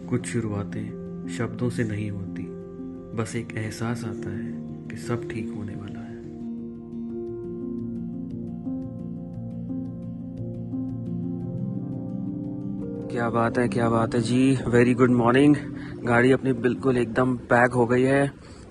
कुछ शुरुआतें शब्दों से नहीं होती, बस एक एहसास आता है कि सब ठीक होने वाला है। क्या बात है जी। Very good morning. गाड़ी अपनी बिल्कुल एकदम पैक हो गई है,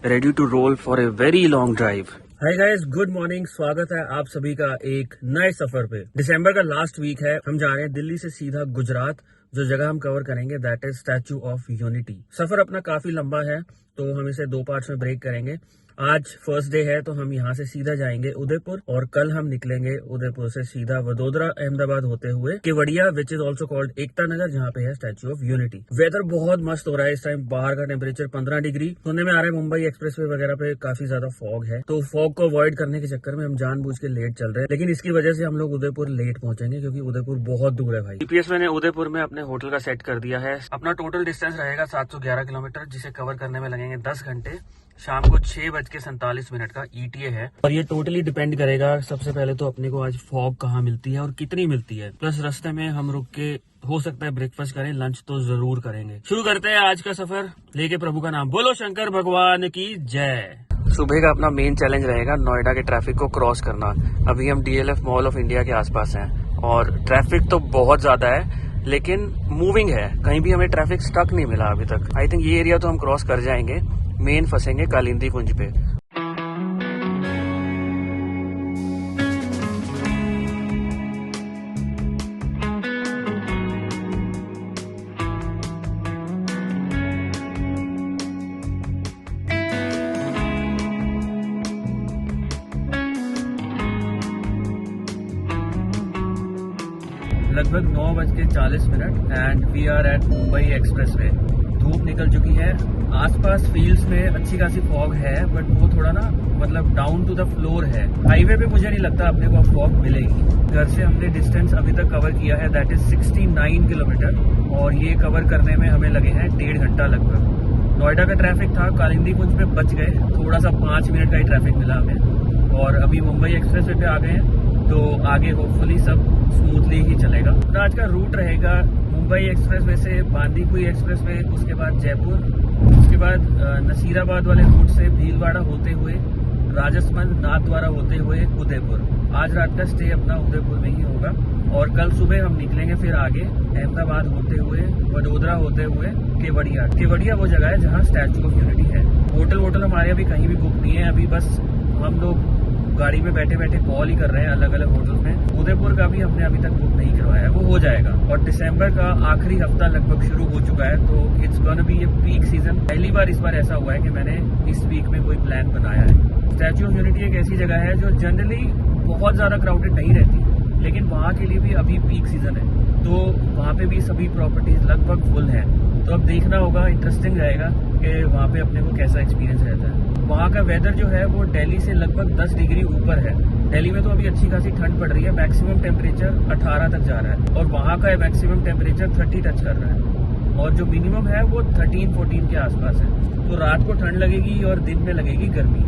ready to roll for a very long drive. Hi guys, good morning. स्वागत है आप सभी का एक नए सफर पे। दिसंबर का लास्ट वीक है, हम जा रहे हैं दिल्ली से सीधा गुजरात। जो जगह हम कवर करेंगे that is Statue of Unity. सफर अपना काफी लंबा है तो हम इसे दो पार्ट्स में ब्रेक करेंगे। आज फर्स्ट डे है तो हम यहाँ से सीधा जाएंगे उदयपुर और कल हम निकलेंगे उदयपुर से सीधा वडोदरा अहमदाबाद होते हुए Kevadia, which is also called Ekta Nagar, जहाँ पे है स्टैच्यू ऑफ यूनिटी। वेदर बहुत मस्त हो रहा है इस टाइम। बाहर का टेम्परेचर 15 डिग्री। सुनने में आ रहा है मुंबई एक्सप्रेसवे वगैरह पे काफी ज्यादा फॉग है, तो फॉग को अवॉइड करने के चक्कर में हम जानबूझ के लेट चल रहे हैं, लेकिन इसकी वजह से हम लोग उदयपुर लेट पहुंचेंगे क्योंकि उदयपुर बहुत दूर है भाई। जीपीएस मैंने उदयपुर में अपने होटल का सेट कर दिया है। अपना टोटल डिस्टेंस रहेगा 711 किलोमीटर, जिसे कवर करने में लगेंगे 10 घंटे। शाम को 6:47 का ETA है और ये टोटली डिपेंड करेगा सबसे पहले तो अपने को आज फॉग कहाँ मिलती है और कितनी मिलती है, प्लस रास्ते में हम रुक के हो सकता है ब्रेकफास्ट करें, लंच तो जरूर करेंगे। शुरू करते हैं आज का सफर लेके प्रभु का नाम। बोलो शंकर भगवान की जय। सुबह का अपना मेन चैलेंज रहेगा नोएडा के ट्रैफिक को क्रॉस करना। अभी हम DLF मॉल ऑफ इंडिया के आसपास हैं और ट्रैफिक तो बहुत ज्यादा है लेकिन मूविंग है, कहीं भी हमें ट्रैफिक स्टक नहीं मिला अभी तक। आई थिंक ये एरिया तो हम क्रॉस कर जाएंगे, मेन फंसेंगे कालिंदी कुंज पे। लगभग 9:40 and we are at Mumbai expressway. धूप निकल चुकी है, आसपास फील्ड्स में अच्छी खासी फॉग है बट वो थोड़ा ना मतलब डाउन टू द फ्लोर है। हाईवे पे मुझे नहीं लगता अपने को फॉग मिलेगी। घर से हमने डिस्टेंस अभी तक कवर किया है दैट इज 69 किलोमीटर और ये कवर करने में हमें लगे हैं 1.5 घंटा लगभग। नोएडा का ट्रैफिक था, कालिंदी कुंज पे बच गए, थोड़ा सा 5 मिनट का ही ट्रैफिक मिला हमें और अभी मुंबई एक्सप्रेसवे पे आ गए हैं तो आगे होपफुली सब स्मूथली ही चलेगा। तो आज का रूट रहेगा मुंबई एक्सप्रेसवे से बांदीकुई एक्सप्रेसवे, उसके बाद जयपुर, उसके बाद नसीराबाद वाले रूट से भीलवाड़ा होते हुए राजसमंद नाथद्वारा होते हुए उदयपुर। आज रात का स्टे अपना उदयपुर में ही होगा और कल सुबह हम निकलेंगे फिर आगे अहमदाबाद होते हुए वडोदरा होते हुए केवड़िया। केवड़िया वो जगह है जहाँ स्टैच्यू ऑफ यूनिटी है। होटल हमारे अभी कहीं भी बुक नहीं है, अभी बस हम लोग गाड़ी में बैठे बैठे कॉल ही कर रहे हैं अलग अलग होटल में। उदयपुर का भी हमने अभी तक बुक नहीं करवाया, वो हो जाएगा। और दिसंबर का आखिरी हफ्ता लगभग शुरू हो चुका है तो it's gonna be a peak season. पहली बार इस बार ऐसा हुआ है कि मैंने इस वीक में कोई प्लान बनाया है। स्टैच्यू ऑफ यूनिटी एक ऐसी जगह है जो जनरली बहुत ज्यादा क्राउडेड नहीं रहती, लेकिन वहाँ के लिए भी अभी पीक सीजन है तो वहाँ पे भी सभी प्रॉपर्टीज लगभग फुल है। तो अब देखना होगा, इंटरेस्टिंग रहेगा कि वहाँ पे अपने को कैसा एक्सपीरियंस रहता है। वहाँ का वेदर जो है वो दिल्ली से लगभग 10 डिग्री ऊपर है। दिल्ली में तो अभी अच्छी खासी ठंड पड़ रही है, मैक्सिमम टेम्परेचर 18 तक जा रहा है और वहाँ का मैक्सिमम टेम्परेचर 30 टच कर रहा है और जो मिनिमम है वो 13-14 के आसपास है। तो रात को ठंड लगेगी और दिन में लगेगी गर्मी।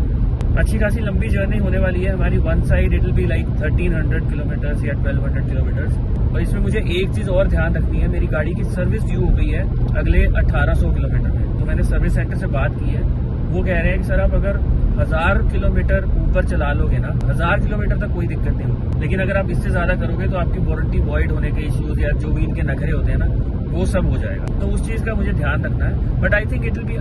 अच्छी खासी लंबी जर्नी होने वाली है हमारी। One side it will be like 1300 kilometres या 1200 किलोमीटर्स। और इसमें मुझे एक चीज और ध्यान रखनी है, मेरी गाड़ी की सर्विस ड्यू हो गई है अगले 1800 किलोमीटर में। तो मैंने सर्विस सेंटर से बात की है, वो कह रहे हैं कि सर आप अगर 1000 किलोमीटर ऊपर चला लोगे ना, 1000 किलोमीटर तक कोई दिक्कत नहीं होगी, लेकिन अगर आप इससे ज्यादा करोगे तो आपकी वारंटी वॉइड होने के इश्यूज या जो भी इनके नखरे होते हैं ना वो सब हो जाएगा। तो उस चीज का मुझे ध्यान रखना है but I think it will be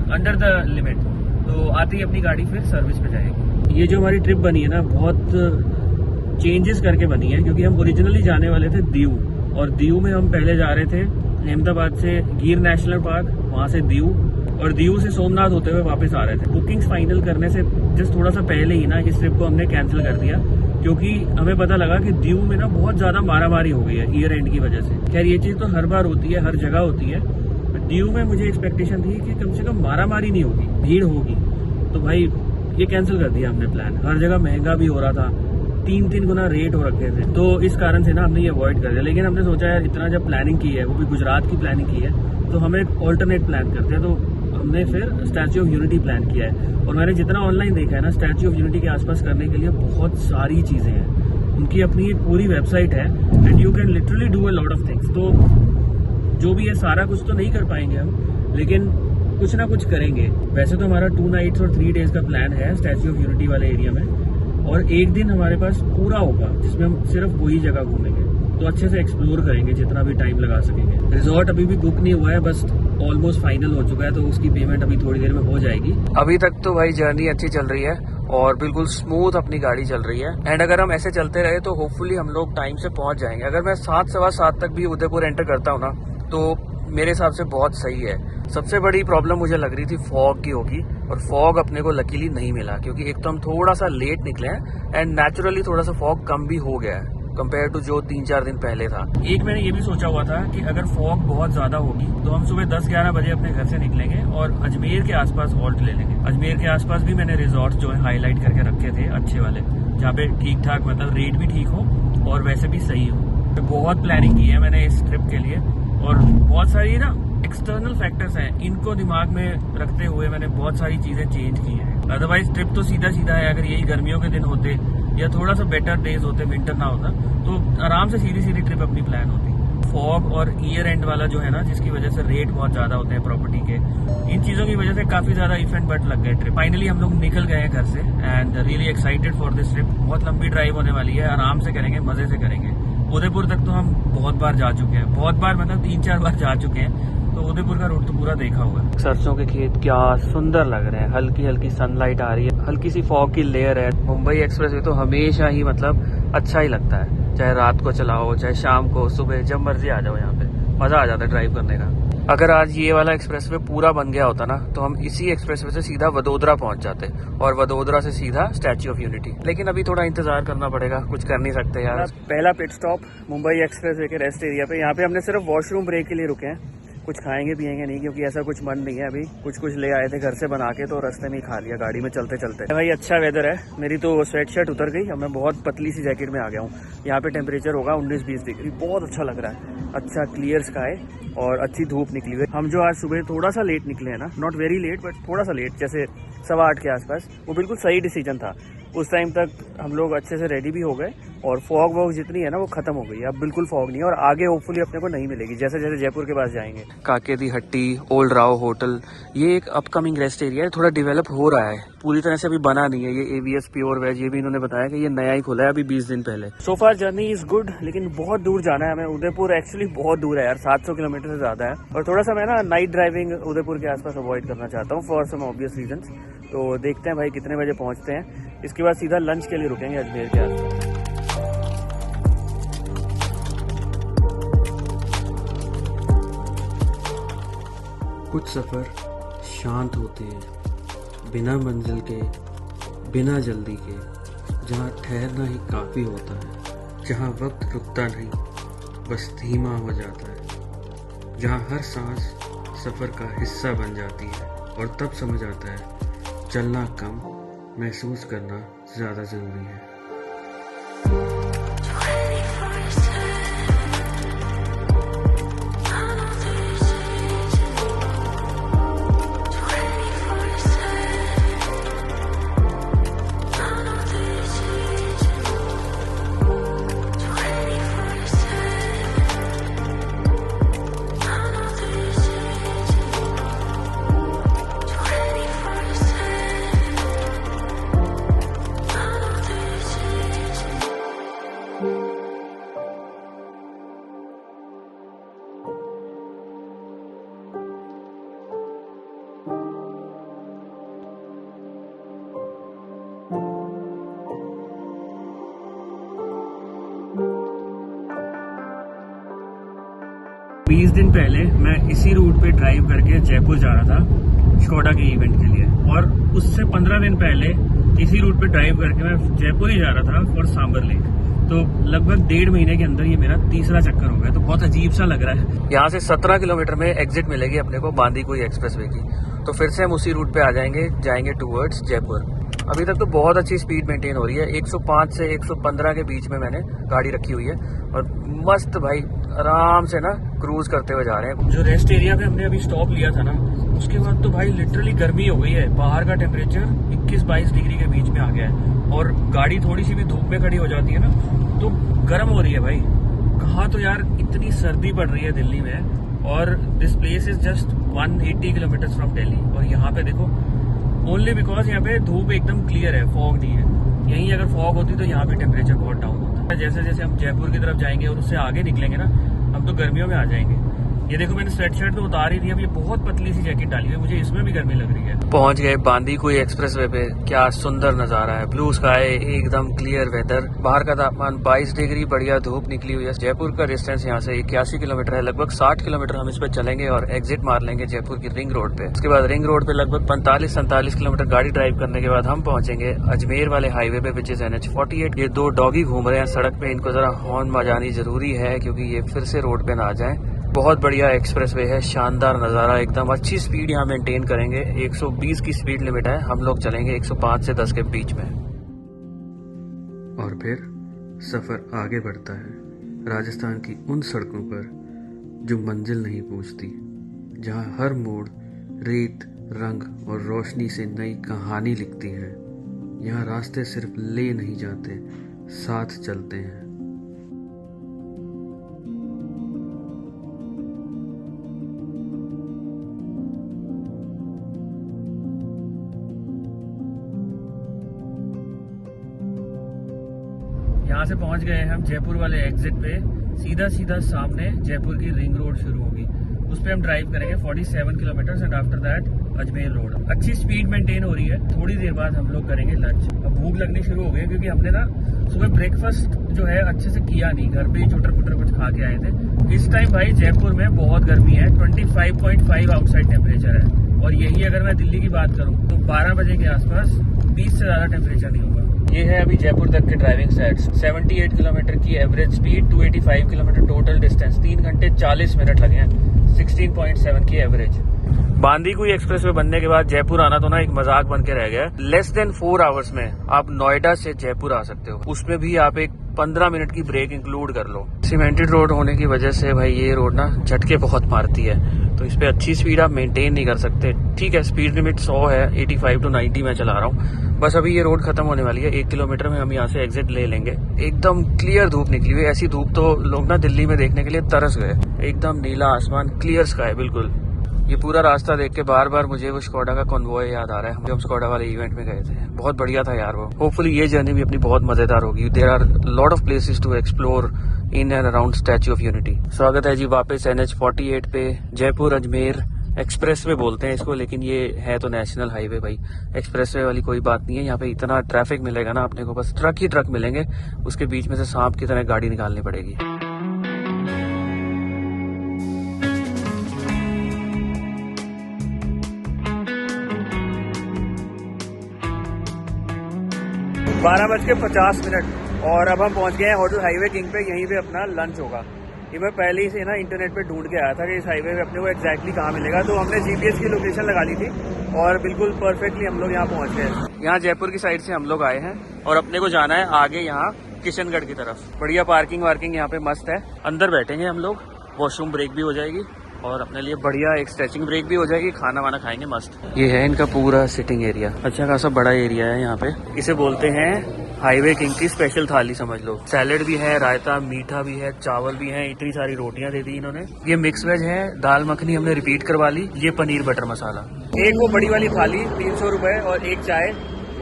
under the limit. तो आते ही अपनी गाड़ी फिर सर्विस पे जाएगी। ये जो हमारी ट्रिप बनी है ना बहुत चेंजेस करके बनी है क्योंकि हम ओरिजिनली जाने वाले थे दीव और दीव में हम पहले जा रहे थे अहमदाबाद से गिर नेशनल पार्क, वहां से दीव और दीव से सोमनाथ होते हुए वापस आ रहे थे। बुकिंग्स फाइनल करने से जस्ट थोड़ा सा पहले ही ना इस ट्रिप को हमने कैंसिल कर दिया क्योंकि हमें पता लगा कि दीव में ना बहुत ज्यादा मारामारी हो गई है ईयर एंड की वजह से। खैर ये चीज तो हर बार होती है, हर जगह होती है, दीव में मुझे एक्सपेक्टेशन थी कि कम से कम मारामारी नहीं होगी, भीड़ होगी। तो भाई ये कैंसिल कर दिया हमने प्लान। हर जगह महंगा भी हो रहा था, 3-3 गुना रेट हो रखे थे, तो इस कारण से ना हमने ये अवॉइड कर दिया। लेकिन हमने सोचा यार इतना जब प्लानिंग की है, वो भी गुजरात की प्लानिंग की है, तो हमें एक ऑल्टरनेट प्लान करते हैं। तो हमने फिर स्टैच्यू ऑफ यूनिटी प्लान किया है और मैंने जितना ऑनलाइन देखा है ना, स्टैच्यू ऑफ यूनिटी के आसपास करने के लिए बहुत सारी चीजें हैं। उनकी अपनी एक पूरी वेबसाइट है and you can literally do a lot of things. तो जो भी है सारा कुछ तो नहीं कर पाएंगे हम, लेकिन कुछ ना कुछ करेंगे। वैसे तो हमारा 2 नाइट्स और 3 डेज का प्लान है स्टैच्यू ऑफ यूनिटी वाले एरिया में, और एक दिन हमारे पास पूरा होगा जिसमें हम सिर्फ वही जगह घूमेंगे। तो अच्छे से एक्सप्लोर करेंगे जितना भी टाइम लगा सकेंगे। रिजॉर्ट अभी भी बुक नहीं हुआ है, बस ऑलमोस्ट फाइनल हो चुका है, तो उसकी पेमेंट अभी थोड़ी देर में हो जाएगी। अभी तक तो भाई जर्नी अच्छी चल रही है और बिल्कुल स्मूथ अपनी गाड़ी चल रही है। एंड अगर हम ऐसे चलते रहे तो होपफुली हम लोग टाइम से पहुंच जाएंगे। अगर मैं 7 सवा 7 तक भी उदयपुर एंटर करता हूँ ना, तो मेरे हिसाब से बहुत सही है। सबसे बड़ी प्रॉब्लम मुझे लग रही थी फॉग की होगी, और फॉग अपने को लकीली नहीं मिला, क्योंकि एक तो हम थोड़ा सा लेट निकले हैं एंड नेचुरली थोड़ा सा फॉग कम भी हो गया है कंपेयर टू जो 3-4 दिन पहले था। एक मैंने ये भी सोचा हुआ था कि अगर फॉग बहुत ज्यादा होगी तो हम सुबह 10-11 बजे अपने घर से निकलेंगे और अजमेर के आसपास हॉल्ट ले लेंगे। अजमेर के आसपास भी मैंने रिजॉर्ट जो है हाईलाइट करके रखे थे अच्छे वाले, जहाँ पे ठीक ठाक मतलब रेट भी ठीक हो और वैसे भी सही हो। बहुत प्लानिंग की है मैंने इस ट्रिप के लिए, और बहुत सारी ना एक्सटर्नल फैक्टर्स हैं, इनको दिमाग में रखते हुए मैंने बहुत सारी चीजें चेंज की हैं। अदरवाइज ट्रिप तो सीधा सीधा है। अगर यही गर्मियों के दिन होते या थोड़ा सा बेटर डेज होते, विंटर ना होता, तो आराम से सीधी सीधी ट्रिप अपनी प्लान होती। फॉग और ईयर एंड वाला जो है ना, जिसकी वजह से रेट बहुत ज्यादा होते हैं प्रॉपर्टी के, इन चीजों की वजह से काफी ज्यादा इफ एंड बट लग गए ट्रिप। फाइनली हम लोग निकल गए हैं घर से and really excited for this trip. बहुत लंबी ड्राइव होने वाली है, आराम से करेंगे, मजे से करेंगे। उदयपुर तक तो हम बहुत बार जा चुके हैं, बहुत बार मतलब 3-4 बार जा चुके हैं, तो उदयपुर का रूट तो पूरा देखा हुआ है। सरसों के खेत क्या सुंदर लग रहे हैं, हल्की हल्की सनलाइट आ रही है, हल्की सी फॉग की लेयर है। मुंबई एक्सप्रेस वे तो हमेशा ही मतलब अच्छा ही लगता है, चाहे रात को चलाओ चाहे शाम को, सुबह जब मर्जी आ जाओ, यहाँ पे मजा आ जाता है ड्राइव करने का। अगर आज ये वाला एक्सप्रेस वे पूरा बन गया होता ना, तो हम इसी एक्सप्रेस वे से सीधा वडोदरा पहुंच जाते और वडोदरा से सीधा स्टैच्यू ऑफ यूनिटी। लेकिन अभी थोड़ा इंतजार करना पड़ेगा, कुछ कर नहीं सकते यार। पहला pit stop Mumbai expressway के रेस्ट एरिया पे। यहाँ पे हमने सिर्फ वॉशरूम ब्रेक के लिए रुके हैं, कुछ खाएंगे पिएंगे नहीं, क्योंकि ऐसा कुछ मन नहीं है अभी। कुछ ले आए थे घर से बना के, तो रास्ते में ही खा लिया गाड़ी में चलते चलते। भाई अच्छा वेदर है, मेरी तो स्वेट शर्ट उतर गई, अब मैं बहुत पतली सी जैकेट में आ गया हूँ। यहाँ पे टेम्परेचर होगा 19-20 डिग्री, बहुत अच्छा लग रहा है। अच्छा क्लियर स्काई और अच्छी धूप निकली हुई। हम जो आज सुबह थोड़ा सा लेट निकले हैं ना, नॉट वेरी लेट बट थोड़ा सा लेट, जैसे 7:15 के आसपास, वो बिल्कुल सही डिसीजन था। उस टाइम तक हम लोग अच्छे से रेडी भी हो गए और फॉग वॉग जितनी है ना वो खत्म हो गई, अब बिल्कुल फॉग नहीं है, और आगे होपफुली अपने को नहीं मिलेगी जैसे जैसे जयपुर के पास जाएंगे। काके दी हट्टी, ओल्ड राव होटल, ये एक अपकमिंग रेस्ट एरिया है, थोड़ा डेवलप हो रहा है, पूरी तरह से अभी बना नहीं है। ये AVS प्योर वेज, ये भी इन्होंने बताया कि ये नया ही खुला है अभी 20 दिन पहले। सो फार जर्नी इज गुड, लेकिन बहुत दूर जाना है हमें। उदयपुर एक्चुअली बहुत दूर है यार, 700 किलोमीटर से ज्यादा है, और थोड़ा सा मैं ना नाइट ड्राइविंग उदयपुर के आसपास अवॉइड करना चाहता हूँ फॉर सम ऑब्वियस रीजंस। तो देखते हैं भाई कितने बजे पहुंचते हैं। इसके बाद सीधा लंच के लिए रुकेंगे अजमेर के आसपास। कुछ सफर शांत होते हैं, बिना मंजिल के, बिना जल्दी के, जहाँ ठहरना ही काफी होता है, जहाँ वक्त रुकता नहीं बस धीमा हो जाता है, जहाँ हर सांस सफर का हिस्सा बन जाती है, और तब समझ आता है चलना कम, महसूस करना ज्यादा जरूरी है। बीस दिन पहले मैं इसी रूट पे ड्राइव करके जयपुर जा रहा था स्कोडा के इवेंट के लिए, और उससे 15 दिन पहले इसी रूट पे ड्राइव करके मैं जयपुर ही जा रहा था फॉर सांबर लेक। तो लगभग 1.5 महीने के अंदर ये मेरा तीसरा चक्कर हो गया, तो बहुत अजीब सा लग रहा है। यहाँ से 17 किलोमीटर में एग्जिट मिलेगी अपने को बांदीकुई एक्सप्रेसवे की, तो फिर से हम उसी रूट पे आ जाएंगे टूवर्ड्स जयपुर। अभी तक तो बहुत अच्छी स्पीड मेंटेन हो रही है, 105 से 115 के बीच में मैंने गाड़ी रखी हुई है, और मस्त भाई आराम से ना क्रूज करते हुए जा रहे हैं। जो रेस्ट एरिया पे हमने अभी स्टॉप लिया था ना, उसके बाद तो भाई लिटरली गर्मी हो गई है। बाहर का टेम्परेचर 21-22 डिग्री के बीच में आ गया है, और गाड़ी थोड़ी सी भी धूप में खड़ी हो जाती है ना तो गर्म हो रही है भाई। कहाँ तो यार इतनी सर्दी पड़ रही है दिल्ली में, और this place is just 180 kilometre from Delhi. और यहाँ पे देखो ओनली बिकॉज यहाँ पे धूप एकदम क्लियर है, फॉग नहीं है। यहीं अगर फॉग होती तो यहाँ पे टेम्परेचर बहुत डाउन होता है। जैसे जैसे हम जयपुर की तरफ जाएंगे और उससे आगे निकलेंगे ना, हम तो गर्मियों में आ जाएंगे। ये देखो मैंने स्वेट शर्ट तो उतार ही दी, अब ये बहुत पतली सी जैकेट डाली है, मुझे इसमें भी गर्मी लग रही है। पहुंच गए बांदीकुई एक्सप्रेसवे पे। क्या सुंदर नजारा है, ब्लू स्काई, एकदम क्लियर वेदर। बाहर का तापमान 22 डिग्री, बढ़िया धूप निकली हुई है। जयपुर का डिस्टेंस यहाँ से 81 किलोमीटर है, लगभग 60 किलोमीटर हम इस पे चलेंगे और एग्जिट मार लेंगे जयपुर की रिंग रोड पे। उसके बाद रिंग रोड पे लगभग 45-47 किलोमीटर गाड़ी ड्राइव करने के बाद हम पहुंचेंगे अजमेर वाले हाईवे पे, विच इज NH48। ये दो डॉगी घूम रहे हैं सड़क पे, इनको जरा हॉर्न बजानी जरूरी है क्योंकि ये फिर से रोड पे ना आ जाए। बहुत बढ़िया एक्सप्रेसवे है, शानदार नज़ारा एकदम। अच्छी स्पीड यहाँ मेंटेन करेंगे, 120 की स्पीड लिमिट है, हम लोग चलेंगे 105 से 10 के बीच में। और फिर सफ़र आगे बढ़ता है राजस्थान की उन सड़कों पर जो मंजिल नहीं पूछती, जहाँ हर मोड़ रेत, रंग और रोशनी से नई कहानी लिखती है। यहाँ रास्ते सिर्फ ले नहीं जाते, साथ चलते हैं। यहाँ से पहुँच गए हम जयपुर वाले एग्जिट पे। सीधा सीधा सामने जयपुर की रिंग रोड शुरू होगी, उस पर हम ड्राइव करेंगे 47 kilometre and after that Ajmer road. अच्छी स्पीड मेंटेन हो रही है। थोड़ी देर बाद हम लोग करेंगे लंच। अब भूख लगनी शुरू हो गई क्योंकि हमने ना सुबह ब्रेकफास्ट जो है अच्छे से किया नहीं, घर पे ही चोटर पुटर कुछ खा के आए थे। इस टाइम भाई जयपुर में बहुत गर्मी है, 25.5 आउटसाइड टेम्परेचर है। और यही अगर मैं दिल्ली की बात करूँ तो 12 बजे के आसपास 20 से ज्यादा टेम्परेचर नहीं होगा। ये है अभी जयपुर तक के ड्राइविंग सेट्स। 78 किलोमीटर की average speed, 285 kilometre total distance, 3 घंटे 40 मिनट लगे हैं, 16.7 की एवरेज। बांदीकुई एक्सप्रेसवे बनने के बाद जयपुर आना तो ना एक मजाक बन के रह गया। लेस देन 4 आवर्स में आप नोएडा से जयपुर आ सकते हो, उसमें भी आप एक 15 मिनट की ब्रेक इंक्लूड कर लो। सीमेंटेड रोड होने की वजह से भाई ये रोड ना झटके बहुत मारती है, तो इस पे अच्छी स्पीड आप मेंटेन नहीं कर सकते। ठीक है, स्पीड लिमिट 100 है, 85 to 90 मैं चला रहा हूँ। बस अभी ये रोड खत्म होने वाली है, 1 किलोमीटर में हम यहाँ से एग्जिट ले लेंगे। एकदम क्लियर धूप निकली हुई, ऐसी धूप तो लोग ना दिल्ली में देखने के लिए तरस गए। एकदम नीला आसमान, क्लियर स्काई बिल्कुल। ये पूरा रास्ता देख के बार बार मुझे वो स्कोडा का कॉन्वॉय याद आ रहा है, हम स्कोडा वाले इवेंट में गए थे, बहुत बढ़िया था यार वो। होपफुली ये जर्नी भी अपनी बहुत मजेदार होगी। There are lot of places to explore in and around Statue of Unity. स्वागत है जी वापस NH48 पे। जयपुर अजमेर एक्सप्रेसवे बोलते हैं इसको, लेकिन ये है तो नेशनल हाईवे भाई। एक्सप्रेसवे वाली कोई बात नहीं है, यहाँ पे इतना ट्रैफिक मिलेगा ना अपने को, बस ट्रक ही ट्रक मिलेंगे, उसके बीच में से सांप की तरह गाड़ी निकालनी पड़ेगी। 12:50 और अब हम पहुंच गए हैं होटल हाईवे किंग पे। यहीं पे अपना लंच होगा। ये मैं पहले ही से ना इंटरनेट पे ढूंढ के आया था कि इस हाईवे पे अपने को एग्जैक्टली कहाँ मिलेगा, तो हमने जीपीएस की लोकेशन लगा ली थी और बिल्कुल परफेक्टली हम लोग यहाँ पहुंच गए। यहाँ जयपुर की साइड से हम लोग आए हैं और अपने को जाना है आगे यहाँ किशनगढ़ की तरफ। बढ़िया पार्किंग वार्किंग यहाँ पे मस्त है। अंदर बैठेंगे हम लोग, वॉशरूम ब्रेक भी हो जाएगी और अपने लिए बढ़िया एक स्ट्रेचिंग ब्रेक भी हो जाएगी, खाना वाना खाएंगे मस्त। ये है इनका पूरा सिटिंग एरिया, अच्छा खासा बड़ा एरिया है यहाँ पे। इसे बोलते हैं हाईवे किंग की स्पेशल थाली समझ लो। सैलेड भी है, रायता, मीठा भी है, चावल भी है, इतनी सारी रोटियां दे दी इन्होंने। ये मिक्स वेज है, दाल मखनी हमने रिपीट करवा ली, ये पनीर बटर मसाला। एक वो बड़ी वाली थाली 300 रुपए और एक चाय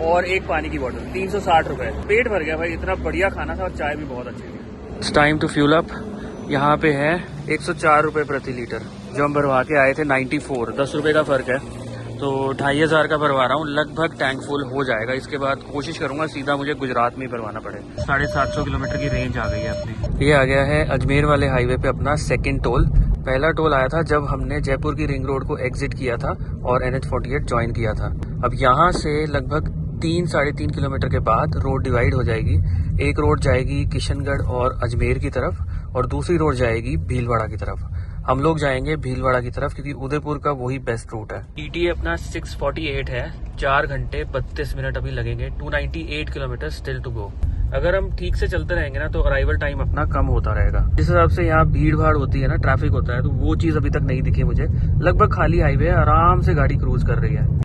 और एक पानी की बोतल 360 रुपए। पेट भर गया भाई, इतना बढ़िया खाना था और चाय भी बहुत अच्छी थी। It's time to fuel up. यहाँ पे है 104 रुपए प्रति लीटर, जो हम भरवा के आए थे 94, 10 रुपए का फर्क है, तो 2500 का भरवा रहा हूँ। लगभग टैंक फुल हो जाएगा। इसके बाद कोशिश करूंगा सीधा मुझे गुजरात में ही भरवाना पड़े। 750 किलोमीटर की रेंज आ गई है अपनी। ये आ गया है अजमेर वाले हाईवे पे अपना सेकंड टोल। पहला टोल आया था जब हमने जयपुर की रिंग रोड को एग्जिट किया था और NH48 ज्वाइन किया था। अब यहाँ से लगभग 3-3.5 किलोमीटर के बाद रोड डिवाइड हो जाएगी। एक रोड जाएगी किशनगढ़ और अजमेर की तरफ और दूसरी रोड जाएगी भीलवाड़ा की तरफ। हम लोग जाएंगे भीलवाड़ा की तरफ क्योंकि उदयपुर का वही बेस्ट रूट है। ETA अपना 6:48 है, 4 घंटे 32 मिनट अभी लगेंगे। 298 किलोमीटर स्टिल टू गो। अगर हम ठीक से चलते रहेंगे ना तो अराइवल टाइम अपना कम होता रहेगा। जिस हिसाब से यहाँ भीड़ भाड़ होती है ना, ट्रैफिक होता है, तो वो चीज अभी तक नहीं दिखी मुझे। लगभग खाली हाईवे है, आराम से गाड़ी क्रूज कर रही है।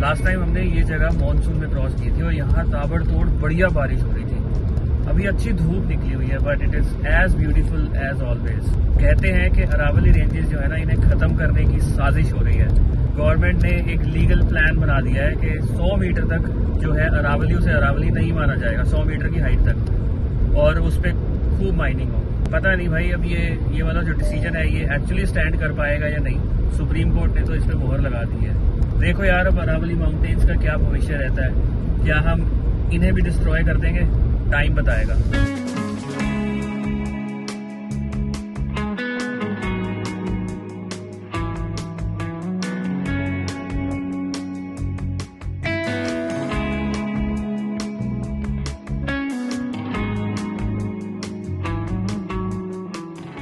लास्ट टाइम हमने ये जगह मॉनसून में क्रॉस की थी और यहाँ ताबड़तोड़ बढ़िया बारिश हो रही थी। अभी अच्छी धूप निकली हुई है, but it is as beautiful as always. कहते हैं कि अरावली रेंजेस जो है ना, इन्हें खत्म करने की साजिश हो रही है। गवर्नमेंट ने एक लीगल प्लान बना दिया है कि 100 मीटर तक जो है अरावली, उसे अरावली नहीं माना जाएगा, 100 मीटर की हाइट तक, और उस पर खूब माइनिंग हो। पता नहीं भाई अब ये वाला जो डिसीजन है ये एक्चुअली स्टैंड कर पाएगा या नहीं। सुप्रीम कोर्ट ने तो इस पर मोहर लगा दी है। देखो यार, अब अरावली माउंटेन्स का क्या भविष्य रहता है, क्या हम इन्हें भी डिस्ट्रॉय कर देंगे, टाइम बताएगा।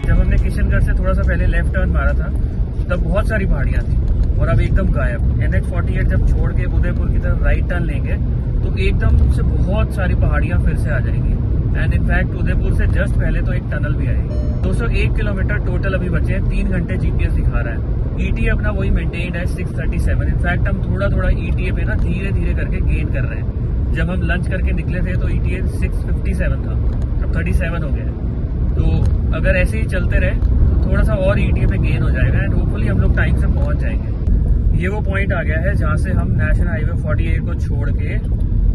जब हमने किशनगढ़ से थोड़ा सा पहले लेफ्ट टर्न मारा था तब बहुत सारी पहाड़ियां थी और अब एकदम गायब। NH48 जब छोड़ के उदयपुर की तरफ राइट टर्न लेंगे तो एकदम से बहुत सारी पहाड़ियां फिर से आ जाएंगी। एंड इनफैक्ट उदयपुर से जस्ट पहले तो एक टनल भी आएगी। 201 किलोमीटर टोटल अभी बचे हैं, 3 घंटे GPS दिखा रहा है। ETA अपना वही मेंटेन्ड है 637। इनफैक्ट हम थोड़ा थोड़ा ETA पे ना धीरे धीरे करके गेन कर रहे हैं। जब हम लंच करके निकले थे तो ETA 657 था, अब 37 हो गया है। तो अगर ऐसे ही चलते रहे तो थोड़ा सा और ETA पे गेन हो जाएगा एंड होपफुली हम लोग टाइम से पहुंच जाएंगे। ये वो पॉइंट आ गया है जहां से हम नेशनल हाईवे 48 को छोड़ के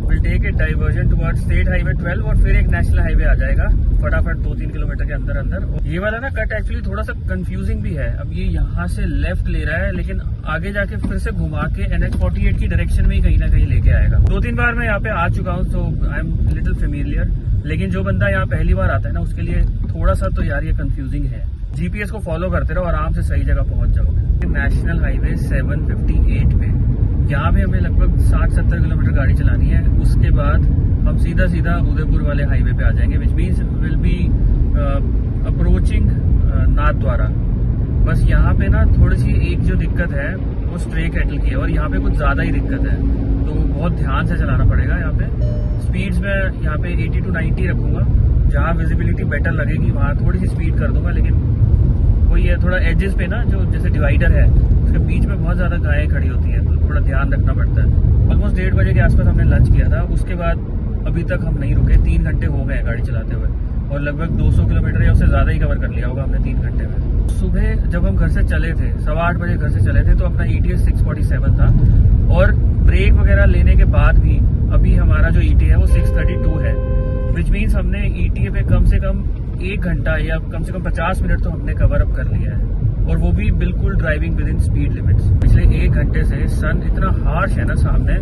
will take a diversion towards state highway 12 और फिर एक नेशनल हाईवे आ जाएगा फटाफट 2-3 किलोमीटर के अंदर अंदर। ये वाला ना कट एक्चुअली थोड़ा सा कंफ्यूजिंग भी है। अब ये यहाँ से लेफ्ट ले रहा है लेकिन आगे जाके फिर से घुमा के NH48 की डायरेक्शन में ही कहीं ना कहीं लेके आएगा। 2-3 बार मैं यहाँ पे आ चुका हूँ तो आई एम लिटिल फेमिलियर, लेकिन जो बंदा यहाँ पहली बार आता है ना उसके लिए थोड़ा सा तो यार ये कंफ्यूजिंग है। GPS को फॉलो करते रहो, आराम से सही जगह पहुंच जाओगे। नेशनल हाईवे 758 पे यहाँ पे हमें लगभग 60-70 किलोमीटर गाड़ी चलानी है। उसके बाद हम सीधा सीधा उदयपुर वाले हाईवे पे आ जाएंगे, which means will be approaching Nathdwara. बस यहाँ पे ना थोड़ी सी एक जो दिक्कत है वो स्ट्रे कैटल की है और यहाँ पे कुछ ज्यादा ही दिक्कत है, तो बहुत ध्यान से चलाना पड़ेगा। यहाँ पे स्पीड्स में यहाँ पे 80 to 90 रखूंगा, जहाँ विजिबिलिटी बेटर लगेगी वहाँ थोड़ी सी स्पीड कर दूंगा। लेकिन वही है, थोड़ा एजेस पे ना जो जैसे डिवाइडर है उसके बीच में बहुत ज्यादा गायें खड़ी होती हैं, तो थोड़ा ध्यान रखना पड़ता है। ऑलमोस्ट 1:30 बजे के आसपास हमने लंच किया था, उसके बाद अभी तक हम नहीं रुके। 3 घंटे हो गए गाड़ी चलाते हुए और लगभग 200 किलोमीटर या उससे ज्यादा ही कवर कर लिया होगा हमने 3 घंटे में। सुबह जब हम घर से चले थे 8:15 बजे घर से चले थे तो अपना ETA 647 था और ब्रेक वगैरह लेने के बाद भी अभी हमारा जो ETA है वो 632 है, विच मीन्स हमने ETA पे कम से कम 1 घंटा या कम से कम 50 मिनट तो हमने कवर अप कर लिया है, और वो भी बिल्कुल driving with in speed limits. पिछले 1 घंटे से सन इतना हार्श है ना सामने,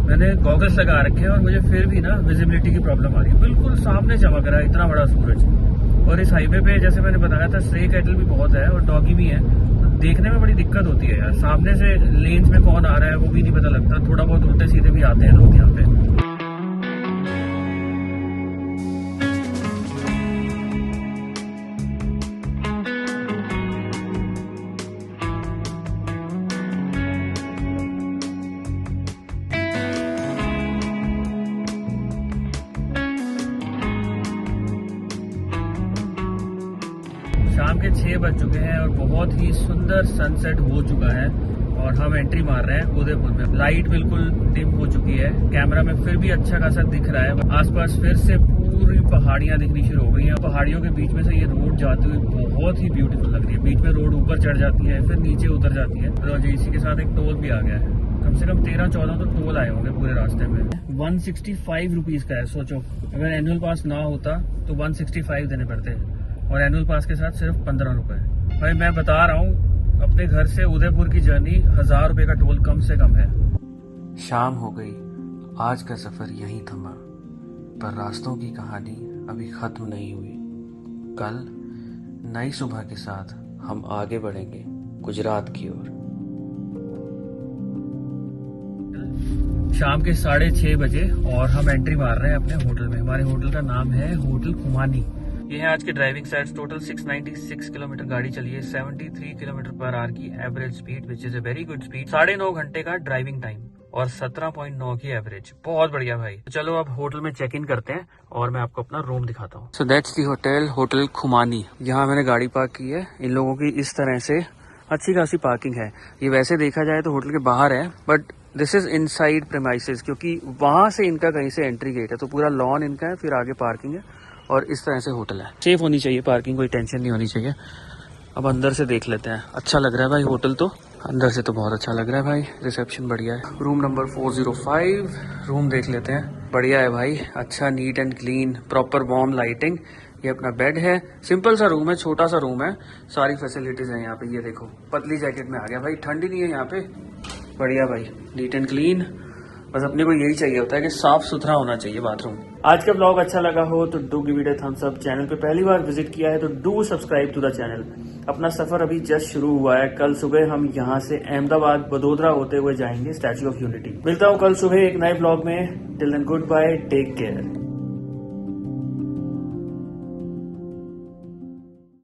मैंने गॉगल्स लगा रखे हैं और मुझे फिर भी ना विजिबिलिटी की प्रॉब्लम आ रही है। बिल्कुल सामने चमक रहा है इतना बड़ा सूरज। और इस हाईवे पे जैसे मैंने बताया था स्ट्रे कैटल भी बहुत है और डॉगी भी है, तो देखने में बड़ी दिक्कत होती है यार। सामने से लेन्स में कौन आ रहा है वो भी नहीं पता लगता, थोड़ा बहुत उल्टे सीधे भी आते हैं लोग यहाँ पे। शाम के 6 बज चुके हैं और बहुत ही सुंदर सनसेट हो चुका है और हम एंट्री मार रहे हैं उदयपुर में। लाइट बिल्कुल डिम हो चुकी है, कैमरा में फिर भी अच्छा खासा दिख रहा है। आसपास फिर से पूरी पहाड़ियां दिखनी शुरू हो गई हैं। पहाड़ियों के बीच में से ये रोड जाती हुई बहुत ही ब्यूटीफुल लग रही है। बीच में रोड ऊपर चढ़ जाती है फिर नीचे उतर जाती है, और इसी के साथ एक टोल भी आ गया है। कम से कम 13-14 तो टोल आए होंगे पूरे रास्ते में। 165 रुपीज का है। सोचो अगर एनुअल पास ना होता तो 165 देने पड़ते और एनुअल पास के साथ सिर्फ 15 रुपए। भाई मैं बता रहा हूँ अपने घर से उदयपुर की जर्नी 1000 रुपए का टोल कम से कम है। शाम हो गई, आज का सफर यहीं थमा, पर रास्तों की कहानी अभी खत्म नहीं हुई। कल नई सुबह के साथ हम आगे बढ़ेंगे गुजरात की ओर। शाम के 6:30 बजे और हम एंट्री मार रहे हैं अपने होटल में। हमारे होटल का नाम है होटल खुमानी। ये है आज के ड्राइविंग साइड्स। टोटल 696 किलोमीटर गाड़ी चली है, 73 किलोमीटर पर आवर की average speed, which is a very good speed. 9.5 घंटे का ड्राइविंग टाइम और 17.9 की एवरेज, बहुत बढ़िया भाई। तो चलो अब होटल में चेक इन करते हैं और मैं आपको अपना रूम दिखाता हूँ। So that's the hotel, hotel Khumani. यहाँ मैंने गाड़ी पार्क की है। इन लोगों की इस तरह से अच्छी खासी पार्किंग है। ये वैसे देखा जाए तो होटल के बाहर है, but this is inside premises, क्योंकि वहां से इनका कहीं से एंट्री गेट है, तो पूरा लॉन इनका है, फिर आगे पार्किंग है और इस तरह से होटल है। सेफ होनी चाहिए पार्किंग, कोई टेंशन नहीं होनी चाहिए। अब अंदर से देख लेते हैं। अच्छा लग रहा है भाई होटल, तो अंदर से तो बहुत अच्छा लग रहा है भाई। रिसेप्शन बढ़िया है। रूम नंबर 405, रूम देख लेते हैं। बढ़िया है भाई, अच्छा neat and clean, proper warm lighting. ये अपना बेड है, सिंपल सा रूम है, छोटा सा रूम है, सारी फैसिलिटीज है यहाँ पे। ये देखो पतली जैकेट में आ गया भाई, ठंड ही नहीं है यहाँ पे। बढ़िया भाई, नीट एंड क्लीन। बस अपने को यही चाहिए होता है कि साफ सुथरा होना चाहिए बाथरूम। आज का ब्लॉग अच्छा लगा हो तो do give it a thumbs up. Channel पे पहली बार विजिट किया है तो do subscribe to the channel. अपना सफर अभी जस्ट शुरू हुआ है। कल सुबह हम यहाँ से अहमदाबाद वडोदरा होते हुए जाएंगे स्टैच्यू ऑफ यूनिटी। मिलता हूँ कल सुबह एक नए ब्लॉग में। Till then goodbye, take care.